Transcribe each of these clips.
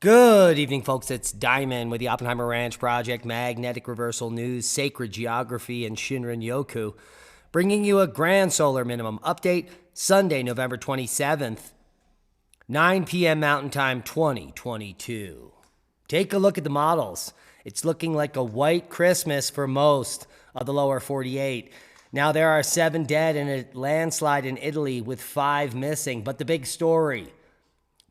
Good evening, folks. It's Diamond with the Oppenheimer Ranch Project, Magnetic Reversal News, Sacred Geography, and Shinrin Yoku, bringing you a grand solar minimum update Sunday, November 27th, 9 p.m. Mountain Time 2022. Take a look at the models. It's looking like a white Christmas for most of the lower 48. Now, there are 7 dead in a landslide in Italy with 5 missing, but the big story: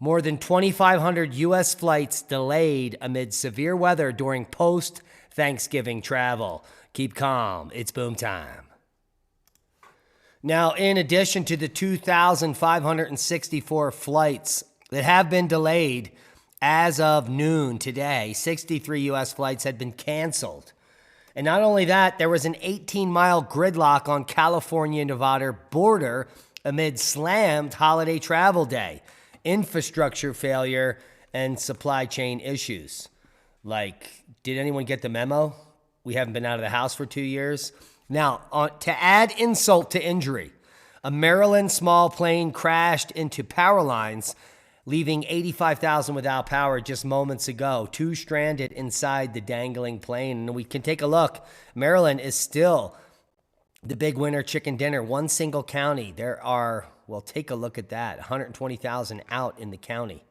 more than 2,500 U.S. flights delayed amid severe weather during post-Thanksgiving travel. Keep calm. It's boom time. Now, in addition to the 2,564 flights that have been delayed as of noon today, 63 U.S. flights had been canceled. And not only that, there was an 18-mile gridlock on California-Nevada border amid slammed holiday travel day, infrastructure failure, and supply chain issues. Like, did anyone get the memo? We haven't been out of the house for 2 years. Now, to add insult to injury, a Maryland small plane crashed into power lines, leaving 85,000 without power just moments ago. 2 stranded inside the dangling plane. And we can take a look. Maryland is still the big winner chicken dinner. One single county. There are, well, take a look at that. 120,000 out in the county.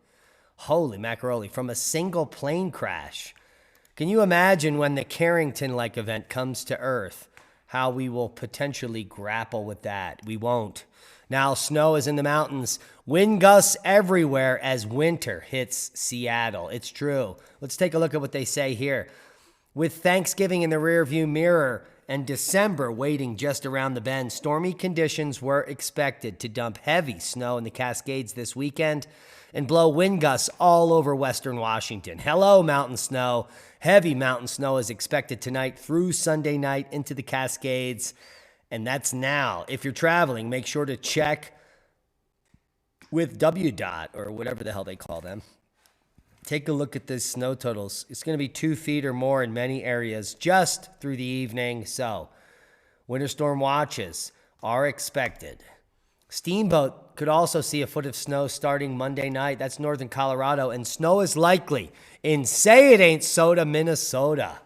Holy macaroni. From a single plane crash. Can you imagine when the Carrington-like event comes to Earth, how we will potentially grapple with that? We won't. Now, snow is in the mountains. Wind gusts everywhere as winter hits Seattle. It's true. Let's take a look at what they say here. With Thanksgiving in the rearview mirror and December waiting just around the bend, stormy conditions were expected to dump heavy snow in the Cascades this weekend and blow wind gusts all over western Washington. Hello, mountain snow. Heavy mountain snow is expected tonight through Sunday night into the Cascades. And that's now. If you're traveling, make sure to check with WDOT or whatever the hell they call them. Take a look at the snow totals. It's going to be 2 feet or more in many areas just through the evening. So, winter storm watches are expected. Steamboat could also see a foot of snow starting Monday night. That's northern Colorado. And snow is likely in Say It Ain't Soda, Minnesota.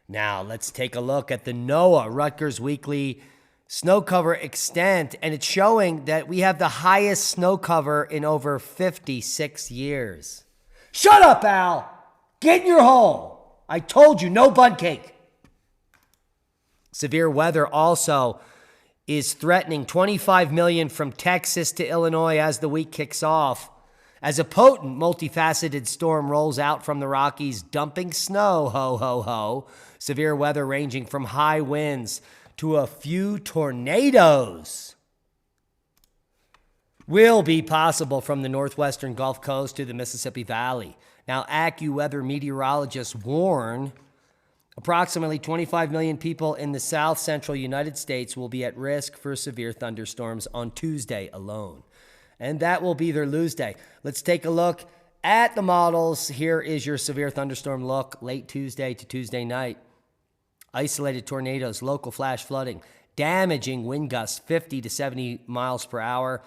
Now, let's take a look at the NOAA Rutgers Weekly snow cover extent, and it's showing that we have the highest snow cover in over 56 years. Shut up, Al! Get in your hole! I told you, no bun cake! Severe weather also is threatening 25 million from Texas to Illinois as the week kicks off, as a potent, multifaceted storm rolls out from the Rockies, dumping snow, ho, ho, ho. Severe weather ranging from high winds to a few tornadoes will be possible from the northwestern Gulf Coast to the Mississippi Valley. Now, AccuWeather meteorologists warn approximately 25 million people in the south central United States will be at risk for severe thunderstorms on Tuesday alone. And that will be their lose day. Let's take a look at the models. Here is your severe thunderstorm look late Tuesday to Tuesday night. Isolated tornadoes, local flash flooding, damaging wind gusts 50 to 70 miles per hour.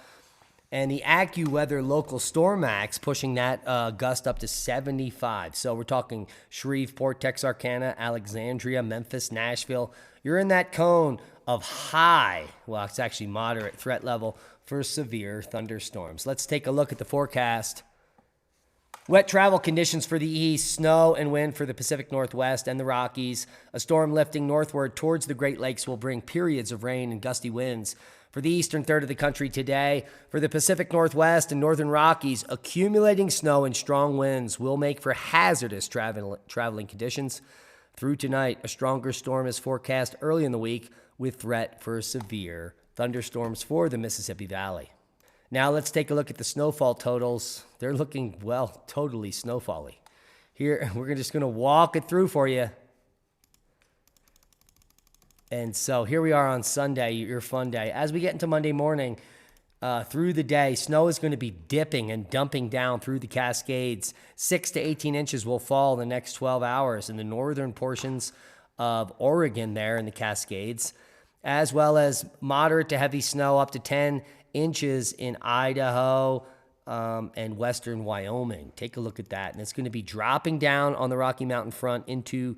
And the AccuWeather local storm max pushing that gust up to 75. So we're talking Shreveport, Texarkana, Alexandria, Memphis, Nashville. You're in that cone of high, well, it's actually moderate threat level for severe thunderstorms. Let's take a look at the forecast. Wet travel conditions for the east, snow and wind for the Pacific Northwest and the Rockies. A storm lifting northward towards the Great Lakes will bring periods of rain and gusty winds for the eastern third of the country today. For the Pacific Northwest and northern Rockies, accumulating snow and strong winds will make for hazardous traveling conditions. Through tonight, a stronger storm is forecast early in the week with threat for severe thunderstorms for the Mississippi Valley. Now let's take a look at the snowfall totals. They're looking, well, totally snowfally. Here, we're just going to walk it through for you. And so here we are on Sunday, your fun day. As we get into Monday morning, through the day, snow is going to be dipping and dumping down through the Cascades. 6 to 18 inches will fall in the next 12 hours in the northern portions of Oregon there in the Cascades, as well as moderate to heavy snow up to 10 inches in Idaho, and western Wyoming. Take a look at that. And it's going to be dropping down on the Rocky Mountain front into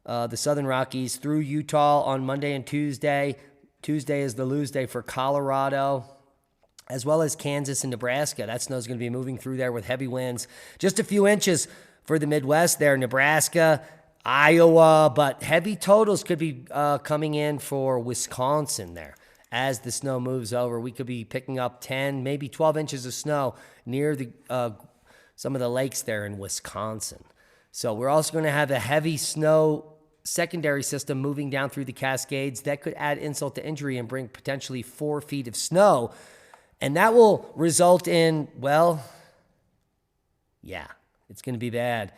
the Southern Rockies through Utah on Monday and Tuesday. Tuesday is the lose day for Colorado, as well as Kansas and Nebraska. That snow is going to be moving through there with heavy winds. Just a few inches for the Midwest there, Nebraska, Iowa, but heavy totals could be coming in for Wisconsin there. As the snow moves over, we could be picking up 10, maybe 12 inches of snow near the some of the lakes there in Wisconsin. So we're also going to have a heavy snow secondary system moving down through the Cascades. That could add insult to injury and bring potentially 4 feet of snow. And that will result in, well, yeah, it's going to be bad.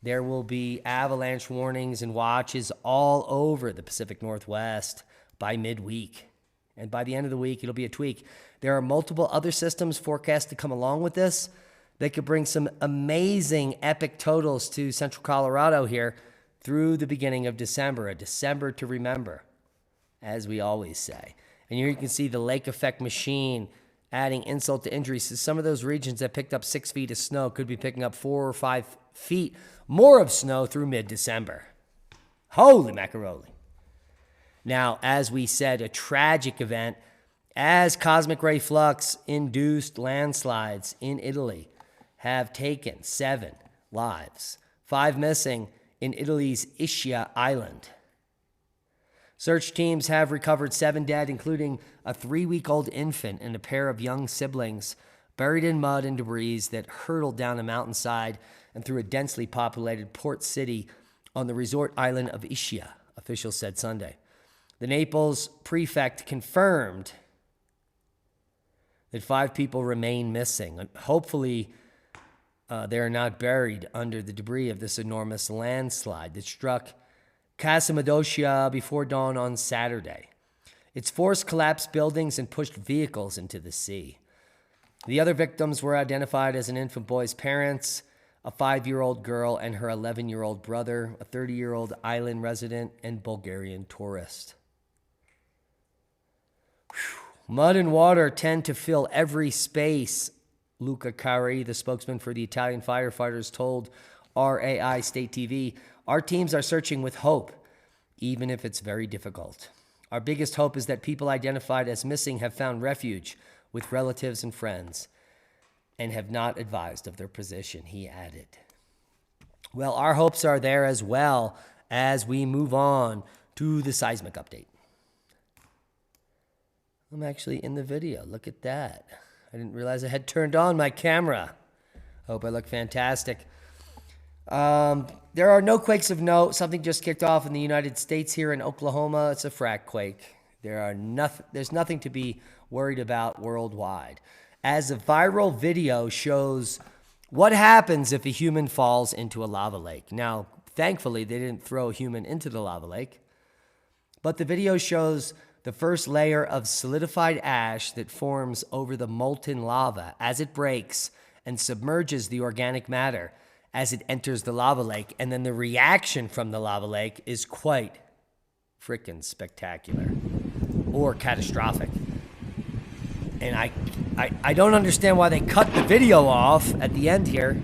There will be avalanche warnings and watches all over the Pacific Northwest by midweek. And by the end of the week, it'll be a tweak. There are multiple other systems forecast to come along with this that could bring some amazing epic totals to central Colorado here through the beginning of December, a December to remember, as we always say. And here you can see the lake effect machine adding insult to injury. So some of those regions that picked up 6 feet of snow could be picking up 4 or 5 feet more of snow through mid-December. Holy macaroni. Now, as we said, a tragic event as cosmic ray flux induced landslides in Italy have taken 7 lives, 5 missing in Italy's Ischia Island. Search teams have recovered 7 dead, including a 3-week-old infant and a pair of young siblings buried in mud and debris that hurtled down a mountainside and through a densely populated port city on the resort island of Ischia, officials said Sunday. The Naples prefect confirmed that 5 people remain missing. Hopefully, they are not buried under the debris of this enormous landslide that struck Casamadocia before dawn on Saturday. Its force collapsed buildings and pushed vehicles into the sea. The other victims were identified as an infant boy's parents, a 5-year-old girl and her 11-year-old brother, a 30-year-old island resident, and Bulgarian tourist. Mud and water tend to fill every space, Luca Cari, the spokesman for the Italian firefighters, told RAI State TV. Our teams are searching with hope, even if it's very difficult. Our biggest hope is that people identified as missing have found refuge with relatives and friends and have not advised of their position, he added. Well, our hopes are there as well as we move on to the seismic update. I'm actually in the video. Look at that. I didn't realize I had turned on my camera. Hope I look fantastic. There are no quakes of note. Something just kicked off in the United States here in Oklahoma. It's a frac quake. There's nothing to be worried about worldwide. As a viral video shows what happens if a human falls into a lava lake. Now, thankfully, they didn't throw a human into the lava lake. But the video shows the first layer of solidified ash that forms over the molten lava as it breaks and submerges the organic matter as it enters the lava lake. And then the reaction from the lava lake is quite freaking spectacular or catastrophic. And I don't understand why they cut the video off at the end here.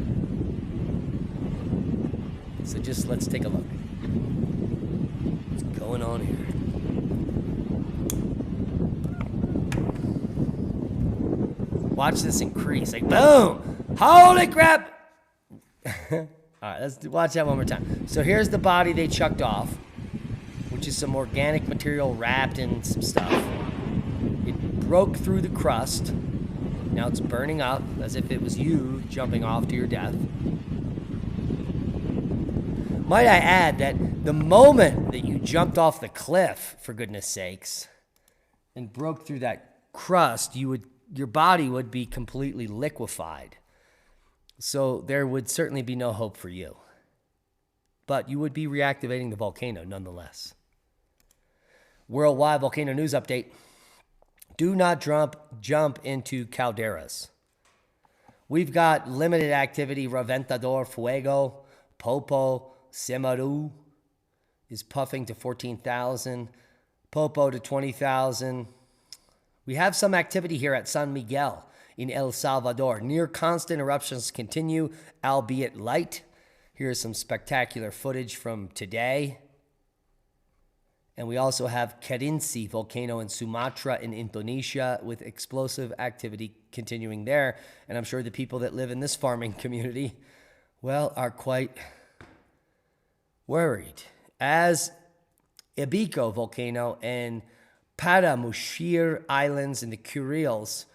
So just let's take a look. What's going on here? Watch this increase. Like, boom! Holy crap! All right, let's watch that one more time. So here's the body they chucked off, which is some organic material wrapped in some stuff. It broke through the crust. Now it's burning up as if it was you jumping off to your death. Might I add that the moment that you jumped off the cliff, for goodness sakes, and broke through that crust, your body would be completely liquefied. So there would certainly be no hope for you. But you would be reactivating the volcano nonetheless. Worldwide volcano news update. Do not jump into calderas. We've got limited activity. Reventador Fuego, Popo, Simaru is puffing to 14,000. Popo to 20,000. We have some activity here at San Miguel. in El Salvador. Near constant eruptions continue, albeit light. Here's some spectacular footage from today. And we also have Kerinci volcano in Sumatra in Indonesia with explosive activity continuing there. And I'm sure the people that live in this farming community, well, are quite worried. As Ibico volcano in Paramushir Islands in the Kuriles,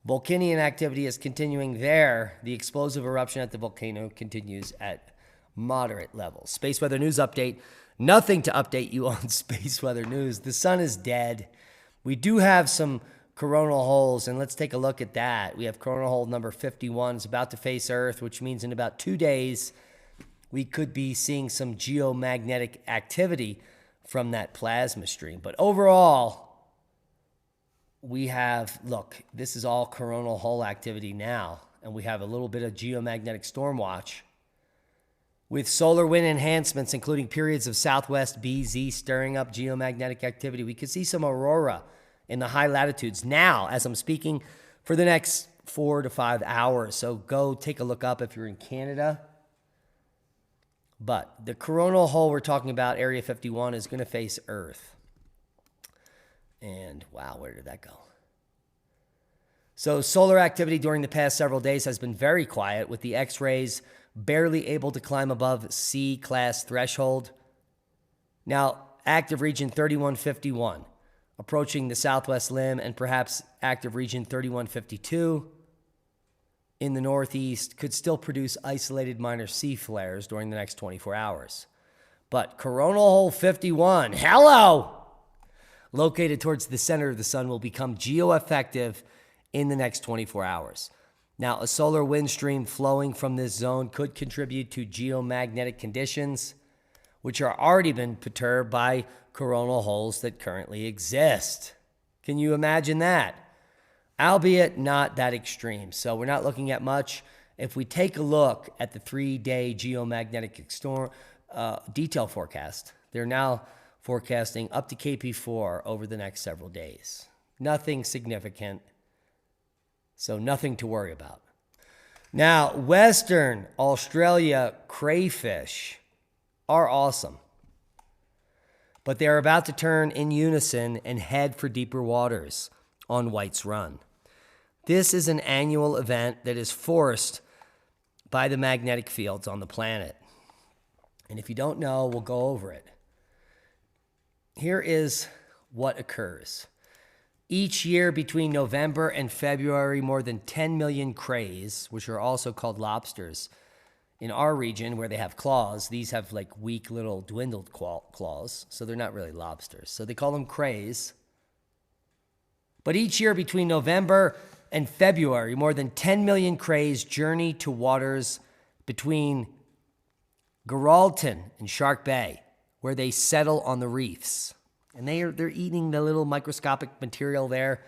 volcanic activity is continuing there. The explosive eruption at the volcano continues at moderate levels. Space weather news update. Nothing to update you on space weather news. The sun is dead. We do have some coronal holes, and let's take a look at that. We have coronal hole number 51. It's about to face Earth, which means in about 2 days, we could be seeing some geomagnetic activity from that plasma stream. But overall, we have, look, this is all coronal hole activity now, and we have a little bit of geomagnetic storm watch with solar wind enhancements, including periods of southwest BZ stirring up geomagnetic activity. We could see some aurora in the high latitudes now as I'm speaking for the next 4 to 5 hours. So go take a look up if you're in Canada. But the coronal hole we're talking about, Area 51, is going to face Earth. And wow, where did that go? So solar activity during the past several days has been very quiet, with the X-rays barely able to climb above C-class threshold. Now, active region 3151, approaching the southwest limb, and perhaps active region 3152 in the northeast could still produce isolated minor C flares during the next 24 hours. But coronal hole 51, hello, located towards the center of the sun, will become geoeffective in the next 24 hours. Now, a solar wind stream flowing from this zone could contribute to geomagnetic conditions, which are already been perturbed by coronal holes that currently exist. Can you imagine that? Albeit not that extreme. So we're not looking at much. If we take a look at the 3-day geomagnetic storm detail forecast, they're now forecasting up to KP4 over the next several days. Nothing significant. So nothing to worry about. Now, Western Australia crayfish are awesome, but they're about to turn in unison and head for deeper waters on White's Run. This is an annual event that is forced by the magnetic fields on the planet. And if you don't know, we'll go over it. Here is what occurs. Each year between November and February, more than 10 million crays, which are also called lobsters, in our region where they have claws, these have like weak little dwindled claws, so they're not really lobsters. So they call them crays. But each year between November and February, more than 10 million crays journey to waters between Geraldton and Shark Bay, where they settle on the reefs. And they're eating the little microscopic material there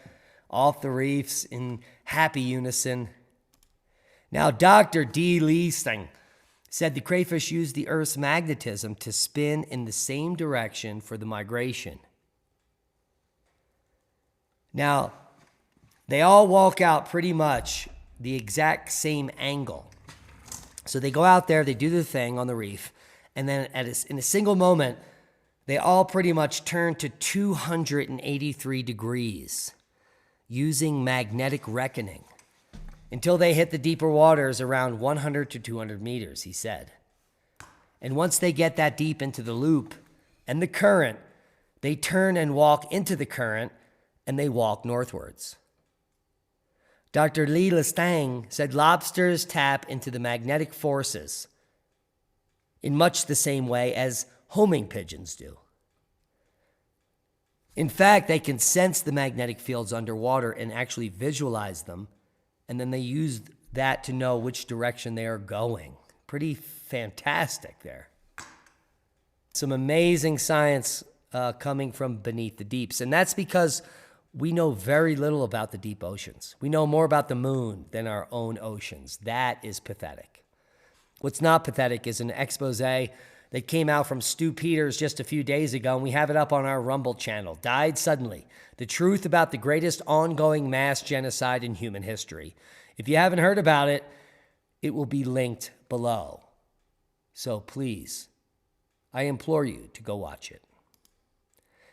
off the reefs in happy unison. Now, Dr. D. Leasting said the crayfish use the Earth's magnetism to spin in the same direction for the migration. Now, they all walk out pretty much the exact same angle. So they go out there, they do their thing on the reef, and then in a single moment, they all pretty much turn to 283 degrees using magnetic reckoning until they hit the deeper waters around 100 to 200 meters, he said. And once they get that deep into the loop and the current, they turn and walk into the current and they walk northwards. Dr. Lee Lestang said lobsters tap into the magnetic forces in much the same way as homing pigeons do. In fact, they can sense the magnetic fields underwater and actually visualize them, and then they use that to know which direction they are going. Pretty fantastic there. Some amazing science coming from beneath the deeps, and that's because we know very little about the deep oceans. We know more about the moon than our own oceans. That is pathetic. What's not pathetic is an expose that came out from Stu Peters just a few days ago, and we have it up on our Rumble channel. Died suddenly. The truth about the greatest ongoing mass genocide in human history. If you haven't heard about it, it will be linked below. So please, I implore you to go watch it.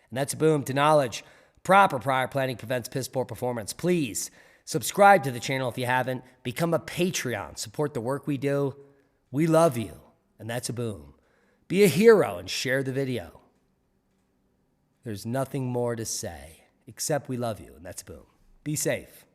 And that's a boom to knowledge. Proper prior planning prevents piss poor performance. Please subscribe to the channel if you haven't. Become a Patreon. Support the work we do. We love you. And that's a boom. Be a hero and share the video. There's nothing more to say except we love you. And that's a boom. Be safe.